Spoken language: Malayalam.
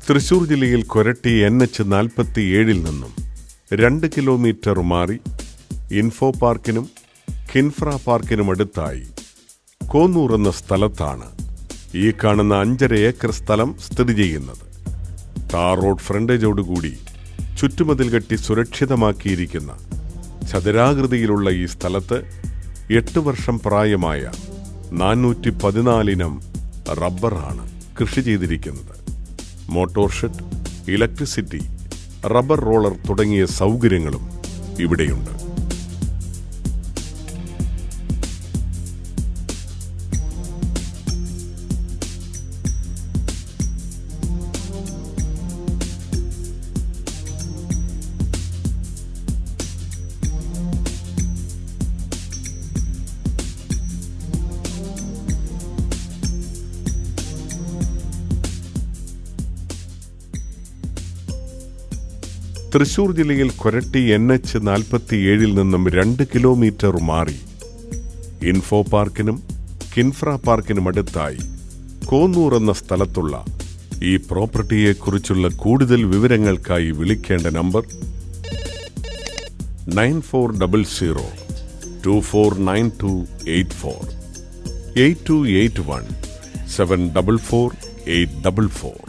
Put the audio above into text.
തൃശൂർ ജില്ലയിൽ കൊരട്ടി NH-47 നിന്നും 2 കിലോമീറ്റർ മാറി ഇൻഫോ പാർക്കിനും കിൻഫ്ര പാർക്കിനുമടുത്തായി കോന്നൂർ എന്ന സ്ഥലത്താണ് ഈ കാണുന്ന 5.5 ഏക്കർ സ്ഥലം സ്ഥിതി ചെയ്യുന്നത്. ടാർ റോഡ് ഫ്രണ്ടേജോടുകൂടി ചുറ്റുമതിൽ കെട്ടി സുരക്ഷിതമാക്കിയിരിക്കുന്ന ചതുരാകൃതിയിലുള്ള ഈ സ്ഥലത്ത് 8 വർഷം പ്രായമായ 414 ഇനം റബ്ബറാണ് കൃഷി ചെയ്തിരിക്കുന്നത്. Motor shed, electricity, rubber roller തുടങ്ങിയ സൗകര്യങ്ങളും ഇവിടെയുണ്ട്. തൃശൂർ ജില്ലയിൽ കൊരട്ടി NH-47 നിന്നും 2 കിലോമീറ്റർ മാറി ഇൻഫോ പാർക്കിനും കിൻഫ്ര പാർക്കിനുമടുത്തായി കോന്നൂർ എന്ന സ്ഥലത്തുള്ള ഈ പ്രോപ്പർട്ടിയെക്കുറിച്ചുള്ള കൂടുതൽ വിവരങ്ങൾക്കായി വിളിക്കേണ്ട നമ്പർ 9400 249284 8281 744 844.